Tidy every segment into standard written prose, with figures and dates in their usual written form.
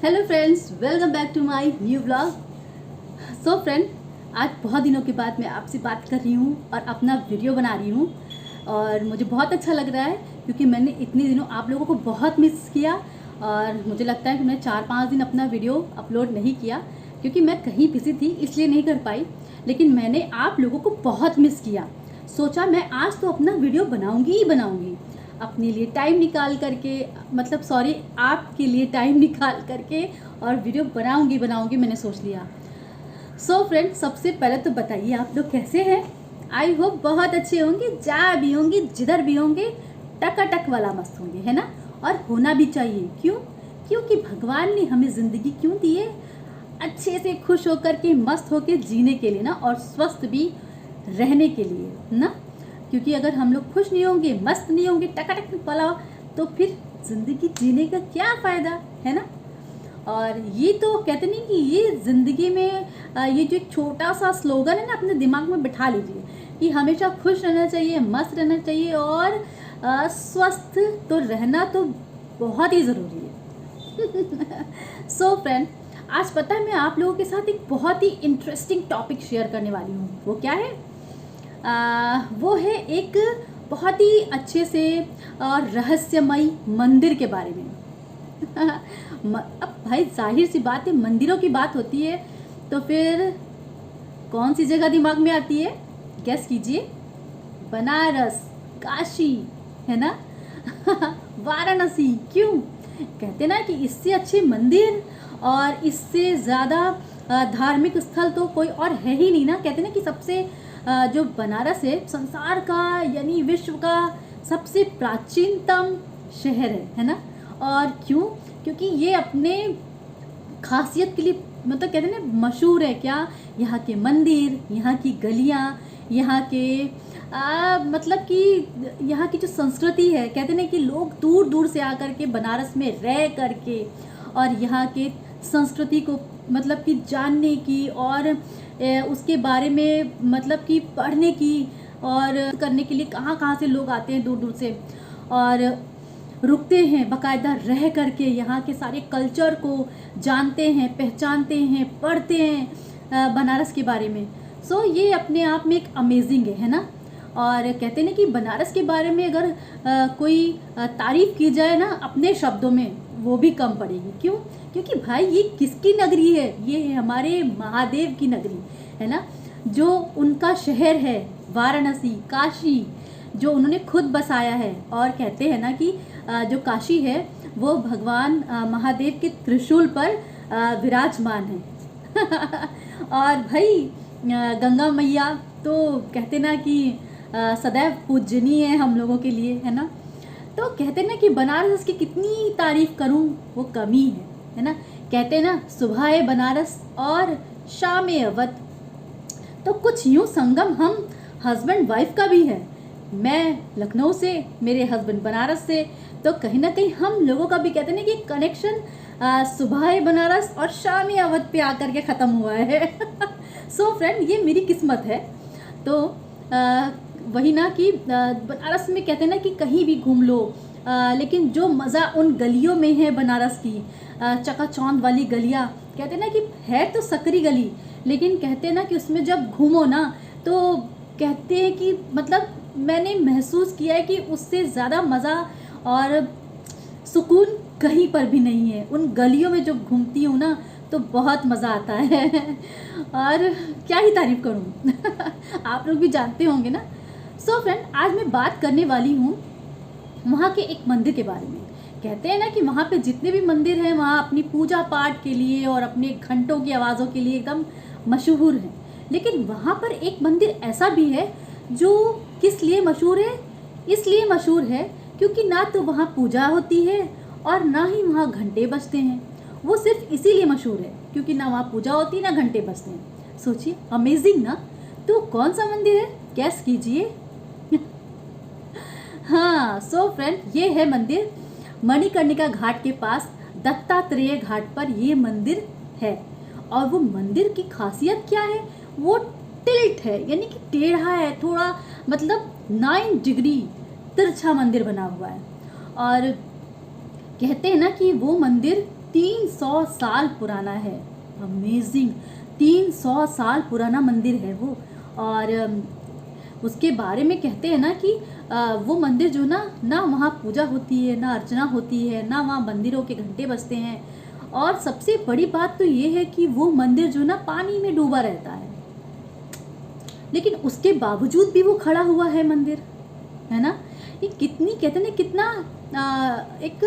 Hello friends, welcome back to my new blog. So friend, आज बहुत दिनों के बाद मैं आपसे बात कर रही हूँ और अपना वीडियो बना रही हूँ और मुझे बहुत अच्छा लग रहा है क्योंकि मैंने इतने दिनों आप लोगों को बहुत मिस किया और मुझे लगता है कि मैं 4-5 दिन अपना वीडियो अपलोड नहीं किया क्योंकि मैं कहीं बिजी थी, इसलिए नहीं कर पाई। लेकिन मैंने आप लोगों को बहुत मिस किया। सोचा मैं आज तो अपना वीडियो बनाऊँगी ही बनाऊँगी, अपने लिए टाइम निकाल करके, मतलब सॉरी, आपके लिए टाइम निकाल करके और वीडियो बनाऊंगी मैंने सोच लिया। सो फ्रेंड, सबसे पहले तो बताइए आप लोग कैसे हैं। आई होप बहुत अच्छे होंगे, जहाँ भी होंगे, जिधर भी होंगे, टकाटक वाला मस्त होंगे, है ना। और होना भी चाहिए, क्यों? क्योंकि भगवान ने हमें ज़िंदगी क्यों दी है? अच्छे से खुश होकर के, मस्त होकर जीने के लिए ना, और स्वस्थ भी रहने के लिए ना। क्योंकि अगर हम लोग खुश नहीं होंगे, मस्त नहीं होंगे, टकाटक वाला, तो फिर ज़िंदगी जीने का क्या फ़ायदा, है ना। और ये तो कहते नहीं कि ये ज़िंदगी में ये जो एक छोटा सा स्लोगन है ना, अपने दिमाग में बिठा लीजिए कि हमेशा खुश रहना चाहिए, मस्त रहना चाहिए और स्वस्थ तो रहना तो बहुत ही ज़रूरी है। सो फ्रेंड, आज पता है मैं आप लोगों के साथ एक बहुत ही इंटरेस्टिंग टॉपिक शेयर करने वाली हूँ। वो क्या है? वो है एक बहुत ही अच्छे से रहस्यमयी मंदिर के बारे में। अब भाई जाहिर सी बात है, मंदिरों की बात होती है तो फिर कौन सी जगह दिमाग में आती है? गेस कीजिए। बनारस, काशी, है ना। वाराणसी। क्यों? कहते ना कि इससे अच्छे मंदिर और इससे ज़्यादा धार्मिक स्थल तो कोई और है ही नहीं ना। कहते ना कि सबसे जो बनारस है संसार का, यानी विश्व का सबसे प्राचीनतम शहर है ना। और क्यों? क्योंकि ये अपने खासियत के लिए, मतलब कहते हैं ना, मशहूर है। क्या? यहाँ के मंदिर, यहाँ की गलियाँ, यहाँ के मतलब कि यहाँ की जो संस्कृति है, कहते हैं कि लोग दूर दूर से आकर के बनारस में रह करके और यहाँ के संस्कृति को मतलब कि जानने की और उसके बारे में मतलब कि पढ़ने की और करने के लिए कहाँ कहाँ से लोग आते हैं दूर दूर से और रुकते हैं, बाकायदा रह करके यहाँ के सारे कल्चर को जानते हैं, पहचानते हैं, पढ़ते हैं बनारस के बारे में। सो ये अपने आप में एक अमेजिंग है ना। और कहते हैं कि बनारस के बारे में अगर कोई तारीफ़ की जाए ना अपने शब्दों में, वो भी कम पड़ेगी। क्यों? क्योंकि भाई ये किसकी नगरी है? ये है हमारे महादेव की नगरी, है ना। जो उनका शहर है वाराणसी, काशी, जो उन्होंने खुद बसाया है। और कहते हैं ना कि जो काशी है वो भगवान महादेव के त्रिशूल पर विराजमान है। और भाई गंगा मैया तो कहते ना कि सदैव पूजनीय है हम लोगों के लिए, है ना। तो कहते ना कि बनारस की कितनी तारीफ करूं वो कमी है ना। कहते ना, सुबह है बनारस और शाम है अवध। तो कुछ यूं संगम हम हस्बैंड वाइफ का भी है। मैं लखनऊ से, मेरे हस्बैंड बनारस से, तो कहीं ना कहीं हम लोगों का भी कहते ना कि कनेक्शन सुबह है बनारस और शाम है अवध पे आकर के ख़त्म हुआ है। सो फ्रेंड, ये मेरी किस्मत है। तो वही ना कि बनारस में कहते हैं ना कि कहीं भी घूम लो, लेकिन जो मज़ा उन गलियों में है बनारस की, चकाचौंध वाली गलियाँ, कहते हैं ना कि है तो सकरी गली, लेकिन कहते हैं ना कि उसमें जब घूमो ना तो कहते हैं कि मतलब मैंने महसूस किया है कि उससे ज़्यादा मज़ा और सुकून कहीं पर भी नहीं है। उन गलियों में जो घूमती हूँ ना तो बहुत मज़ा आता है। और क्या ही तारीफ़ करूँ। आप लोग भी जानते होंगे ना। सो फ्रेंड, आज मैं बात करने वाली हूँ वहाँ के एक मंदिर के बारे में। कहते हैं ना कि वहाँ पे जितने भी मंदिर हैं वहाँ अपनी पूजा पाठ के लिए और अपने घंटों की आवाज़ों के लिए एकदम मशहूर हैं। लेकिन वहाँ पर एक मंदिर ऐसा भी है जो किस लिए मशहूर है? इसलिए मशहूर है क्योंकि ना तो वहाँ पूजा होती है और ना ही वहाँ घंटे बजते हैं। वो सिर्फ इसीलिए मशहूर है क्योंकि ना वहाँ पूजा होती है ना घंटे बजते हैं। सोचिए, अमेजिंग ना। तो कौन सा मंदिर है? गैस कीजिए। हाँ, सो फ्रेंड, ये है मंदिर मणिकर्णिका घाट के पास, दत्तात्रेय घाट पर ये मंदिर है। और वो मंदिर की खासियत क्या है? वो टिल्ट है, यानी कि टेढ़ा है थोड़ा, मतलब 9 डिग्री तिरछा मंदिर बना हुआ है। और कहते हैं ना कि वो मंदिर 300 साल पुराना है। अमेजिंग, 300 साल पुराना मंदिर है वो। और उसके बारे में कहते हैं ना कि वो मंदिर जो ना वहाँ पूजा होती है, ना अर्चना होती है, ना वहाँ मंदिरों के घंटे बजते हैं। और सबसे बड़ी बात तो ये है कि वो मंदिर जो पानी में डूबा रहता है, लेकिन उसके बावजूद भी वो खड़ा हुआ है मंदिर, है ना। ये कितनी, कहते हैं कितना एक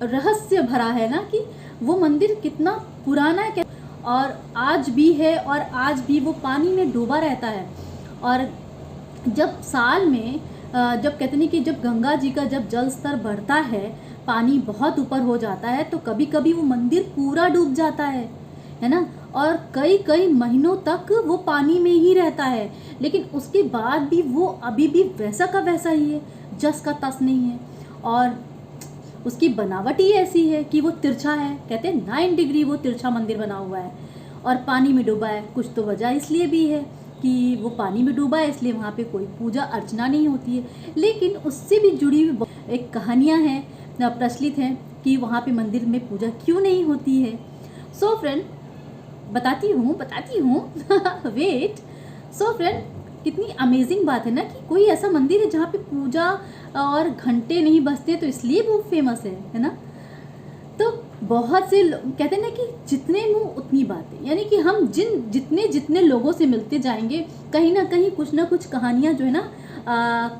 रहस्य भरा है ना कि वो मंदिर कितना पुराना है और आज भी है, और आज भी वो पानी में डूबा रहता है। और जब साल में जब कहते हैं कि जब गंगा जी का जब जल स्तर बढ़ता है, पानी बहुत ऊपर हो जाता है, तो कभी कभी वो मंदिर पूरा डूब जाता है ना। और कई कई महीनों तक वो पानी में ही रहता है, लेकिन उसके बाद भी वो अभी भी वैसा का वैसा ही है, जस का तस नहीं है। और उसकी बनावट ही ऐसी है कि वो तिरछा है, कहते हैं 9 डिग्री वो तिरछा मंदिर बना हुआ है और पानी में डूबा है। कुछ तो वजह इसलिए भी है कि वो पानी में डूबा है, इसलिए वहाँ पे कोई पूजा अर्चना नहीं होती है। लेकिन उससे भी जुड़ी हुई एक कहानियाँ हैं, प्रचलित हैं कि वहाँ पे मंदिर में पूजा क्यों नहीं होती है। सो फ्रेंड, बताती हूँ वेट। सो फ्रेंड, कितनी अमेजिंग बात है ना कि कोई ऐसा मंदिर है जहाँ पे पूजा और घंटे नहीं बजते, तो इसलिए वो फेमस है ना। तो बहुत से कहते हैं ना कि जितने मुंह उतनी बातें, यानी कि हम जितने लोगों से मिलते जाएंगे, कहीं ना कहीं कुछ ना कुछ कहानियाँ जो है ना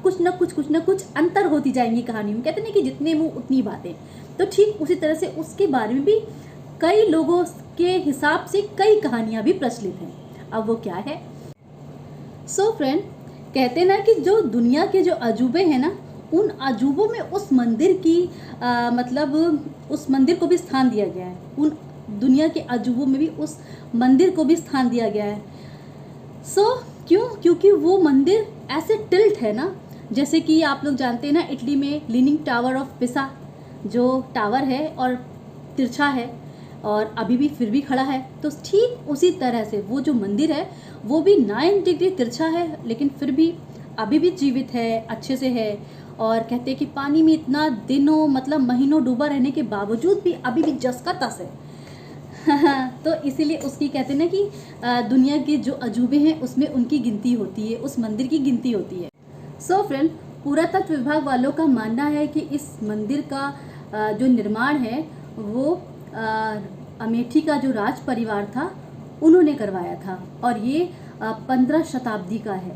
कुछ ना कुछ अंतर होती जाएंगी कहानी में। कहते हैं कि जितने मुंह उतनी बातें, तो ठीक उसी तरह से उसके बारे में भी कई लोगों के हिसाब से कई कहानियाँ भी प्रचलित हैं। अब वो क्या है? सो फ्रेंड, कहते हैं ना कि जो दुनिया के जो अजूबे हैं ना, उन अजूबों में उस मंदिर की मतलब उस मंदिर को भी स्थान दिया गया है। उन दुनिया के अजूबों में भी उस मंदिर को भी स्थान दिया गया है। क्यों? क्योंकि वो मंदिर ऐसे टिल्ट है ना, जैसे कि आप लोग जानते हैं ना, इटली में लीनिंग टावर ऑफ पिसा जो टावर है और तिरछा है और अभी भी फिर भी खड़ा है, तो ठीक उसी तरह से वो जो मंदिर है वो भी 9 डिग्री तिरछा है, लेकिन फिर भी अभी भी जीवित है, अच्छे से है। और कहते हैं कि पानी में इतना दिनों मतलब महीनों डूबा रहने के बावजूद भी अभी भी जस का तस है। तो इसीलिए उसकी कहते हैं ना कि दुनिया के जो अजूबे हैं उसमें उनकी गिनती होती है, उस मंदिर की गिनती होती है। सो फ्रेंड, पुरातत्व विभाग वालों का मानना है कि इस मंदिर का जो निर्माण है वो अमेठी का जो राज परिवार था उन्होंने करवाया था, और ये 15वीं शताब्दी का है,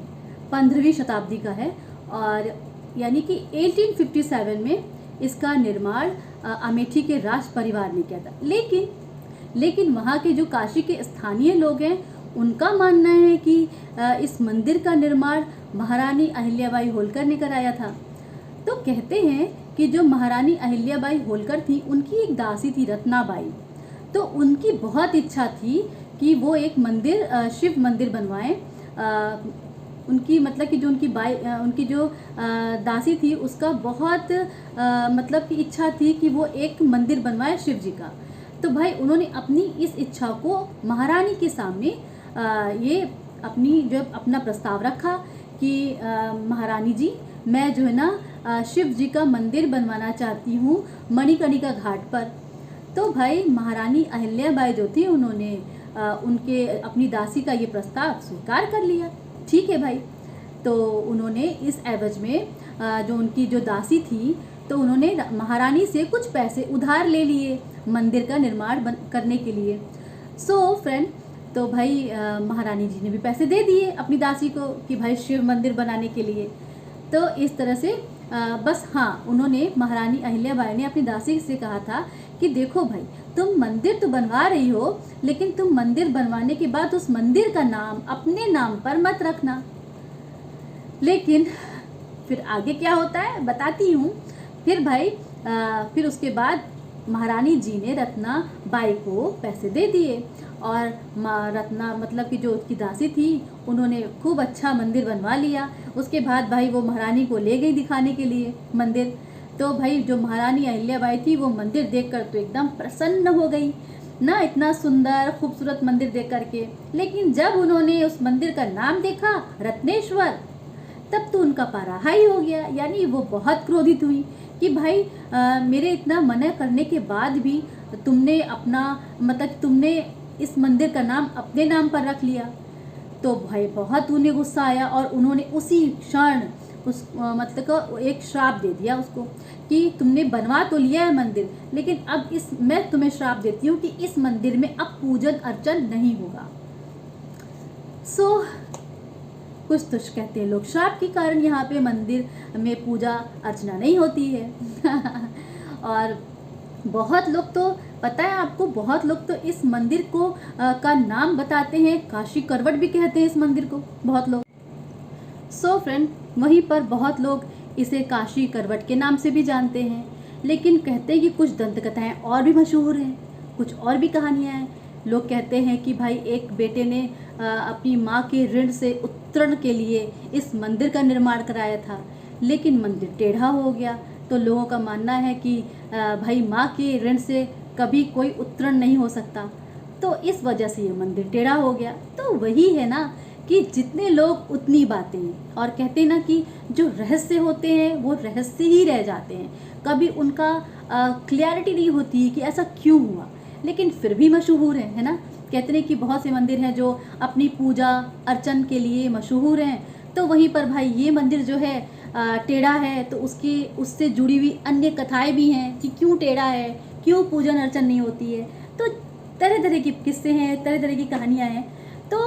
15वीं शताब्दी का है। और यानी कि 1857 में इसका निर्माण अमेठी के राज परिवार ने किया था। लेकिन वहाँ के जो काशी के स्थानीय लोग हैं उनका मानना है कि इस मंदिर का निर्माण महारानी अहिल्याबाई होलकर ने कराया था। तो कहते हैं कि जो महारानी अहिल्याबाई होलकर थी, उनकी एक दासी थी रत्नाबाई, तो उनकी बहुत इच्छा थी कि वो एक मंदिर शिव मंदिर बनवाएं। उनकी मतलब कि जो उनकी जो दासी थी उसका बहुत मतलब की इच्छा थी कि वो एक मंदिर बनवाए शिव जी का। तो भाई उन्होंने अपनी इस इच्छा को महारानी के सामने ये अपना प्रस्ताव रखा कि महारानी जी, मैं जो है ना शिव जी का मंदिर बनवाना चाहती हूँ मणिकर्णिका घाट पर। तो भाई महारानी अहिल्याबाई जो थी उन्होंने उनके अपनी दासी का ये प्रस्ताव स्वीकार कर लिया। ठीक है भाई, तो उन्होंने इस एवज में जो उनकी जो दासी थी, तो उन्होंने महारानी से कुछ पैसे उधार ले लिए मंदिर का निर्माण करने के लिए। सो फ्रेंड, तो भाई महारानी जी ने भी पैसे दे दिए अपनी दासी को कि भाई शिव मंदिर बनाने के लिए। तो इस तरह से बस हाँ, उन्होंने महारानी अहिल्याबाई ने अपनी दासी से कहा था कि देखो भाई, तुम मंदिर तो बनवा रही हो, लेकिन तुम मंदिर बनवाने के बाद उस मंदिर का नाम अपने नाम पर मत रखना। लेकिन फिर आगे क्या होता है बताती हूँ। फिर भाई फिर उसके बाद महारानी जी ने रत्नाबाई को पैसे दे दिए, और रत्ना मतलब कि जो उसकी दासी थी उन्होंने खूब अच्छा मंदिर बनवा लिया। उसके बाद भाई वो महारानी को ले गई दिखाने के लिए मंदिर। तो भाई जो महारानी अहिल्याबाई थी वो मंदिर देखकर तो एकदम प्रसन्न हो गई ना, इतना सुंदर खूबसूरत मंदिर देख करके। लेकिन जब उन्होंने उस मंदिर का नाम देखा रत्नेश्वर, तब तो उनका पारा हाई हो गया, यानी वो बहुत क्रोधित हुई कि भाई मेरे इतना मना करने के बाद भी तुमने अपना मतलब तुमने इस मंदिर का नाम अपने नाम पर रख लिया। तो भाई बहुत उन्हें गुस्सा आया और उन्होंने उसी क्षण उस मतलब का एक श्राप दे दिया उसको कि तुमने बनवा तो लिया है मंदिर, लेकिन अब मैं तुम्हें श्राप देती हूँ कि इस मंदिर में अब पूजन अर्चन नहीं होगा। कुछ तो कहते हैं लोग श्राप के कारण यहाँ पे मंदिर में पूजा अर्चना नहीं होती है। और बहुत लोग तो पता है आपको, बहुत लोग तो इस मंदिर को का नाम बताते हैं, काशी करवट भी कहते हैं इस मंदिर को बहुत लोग। फ्रेंड, वहीं पर बहुत लोग इसे काशी करवट के नाम से भी जानते हैं, लेकिन कहते हैं कि कुछ दंत कथाएं और भी मशहूर हैं, कुछ और भी कहानियां हैं। लोग कहते हैं कि भाई एक बेटे ने अपनी माँ के ऋण से उत्तरण के लिए इस मंदिर का निर्माण कराया था, लेकिन मंदिर टेढ़ा हो गया। तो लोगों का मानना है कि भाई माँ के ऋण से कभी कोई उत्तरण नहीं हो सकता, तो इस वजह से ये मंदिर टेढ़ा हो गया। तो वही है ना कि जितने लोग उतनी बातें, और कहते हैं ना कि जो रहस्य होते हैं वो रहस्य ही रह जाते हैं, कभी उनका क्लैरिटी नहीं होती कि ऐसा क्यों हुआ, लेकिन फिर भी मशहूर है ना। कहते हैं कि बहुत से मंदिर हैं जो अपनी पूजा अर्चन के लिए मशहूर हैं, तो वहीं पर भाई ये मंदिर जो है टेढ़ा है, तो उससे जुड़ी हुई अन्य कथाएं भी हैं कि क्यों टेढ़ा है, क्यों पूजन अर्चन नहीं होती है। तो तरह तरह के किस्से हैं, तरह तरह की कहानियाँ हैं। तो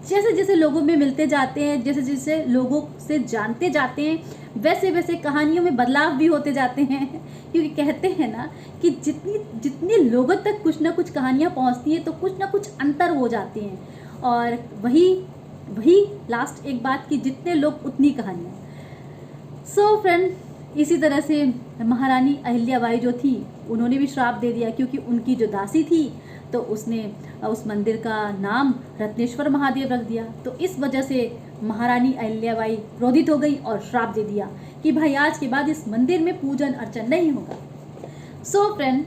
जैसे जैसे लोगों में मिलते जाते हैं, जैसे जैसे लोगों से जानते जाते हैं, वैसे वैसे कहानियों में बदलाव भी होते जाते हैं। क्योंकि कहते हैं ना कि जितनी लोगों तक कुछ ना कुछ कहानियाँ पहुँचती हैं तो कुछ ना कुछ अंतर हो जाते हैं। और वही लास्ट एक बात कि जितने लोग उतनी कहानियाँ। फ्रेंड, इसी तरह से महारानी अहिल्याबाई जो थी उन्होंने भी श्राप दे दिया, क्योंकि उनकी जो दासी थी तो उसने उस मंदिर का नाम रत्नेश्वर महादेव रख दिया। तो इस वजह से महारानी अहिल्याबाई क्रोधित हो गई और श्राप दे दिया कि भाई आज के बाद इस मंदिर में पूजन अर्चन नहीं होगा। फ्रेंड,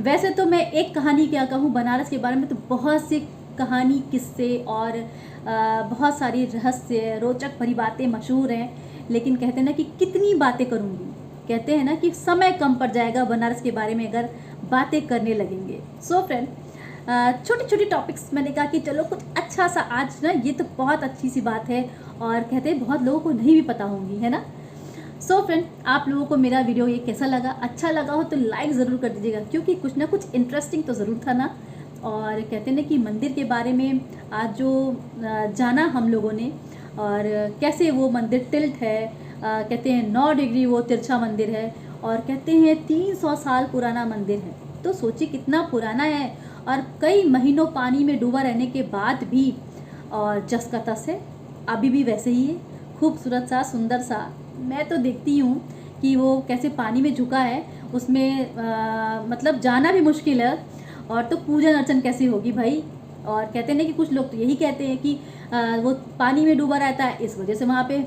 वैसे तो मैं एक कहानी क्या कहूँ बनारस के बारे में, तो बहुत सी कहानी किस्से और बहुत सारी रहस्य रोचक भरी बातें मशहूर हैं, लेकिन कहते हैं ना कि कितनी बातें करूँगी, कहते हैं ना कि समय कम पड़ जाएगा बनारस के बारे में अगर बातें करने लगेंगे। फ्रेंड, छोटी छोटी टॉपिक्स मैंने कहा कि चलो कुछ अच्छा सा आज ना, ये तो बहुत अच्छी सी बात है और कहते हैं बहुत लोगों को नहीं भी पता होंगी, है ना। फ्रेंड, आप लोगों को मेरा वीडियो ये कैसा लगा, अच्छा लगा हो तो लाइक ज़रूर कर दीजिएगा, क्योंकि कुछ ना कुछ इंटरेस्टिंग तो ज़रूर था ना। और कहते हैं ना कि मंदिर के बारे में आज जो जाना हम लोगों ने, और कैसे वो मंदिर टिल्ट है, कहते हैं 9 डिग्री वो तिरछा मंदिर है, और कहते हैं 300 साल पुराना मंदिर है। तो सोचिए कितना पुराना है, और कई महीनों पानी में डूबा रहने के बाद भी और जस का तस है, अभी भी वैसे ही है, खूबसूरत सा सुंदर सा। मैं तो देखती हूँ कि वो कैसे पानी में झुका है, उसमें मतलब जाना भी मुश्किल है, और तो पूजन अर्चन कैसे होगी भाई। और कहते हैं ना कि कुछ लोग तो यही कहते हैं कि वो पानी में डूबा रहता है, इस वजह से वहाँ पे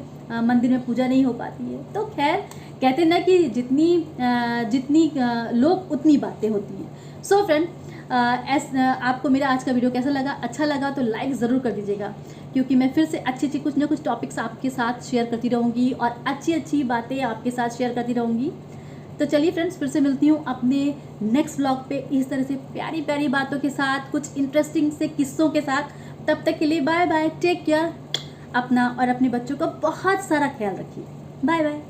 मंदिर में पूजा नहीं हो पाती है। तो खैर, कहते हैं ना कि जितनी लोग उतनी बातें होती हैं। फ्रेंड, आपको मेरा आज का वीडियो कैसा लगा, अच्छा लगा तो लाइक ज़रूर कर दीजिएगा, क्योंकि मैं फिर से अच्छी कुछ ना कुछ टॉपिक्स आपके साथ शेयर करती रहूँगी और अच्छी बातें आपके साथ शेयर करती रहूँगी। तो चलिए फ्रेंड्स, फिर से मिलती हूँ अपने नेक्स्ट व्लॉग पे इस तरह से प्यारी प्यारी बातों के साथ, कुछ इंटरेस्टिंग से किस्सों के साथ। तब तक के लिए बाय बाय, टेक केयर, अपना और अपने बच्चों का बहुत सारा ख्याल रखिए। Bye bye.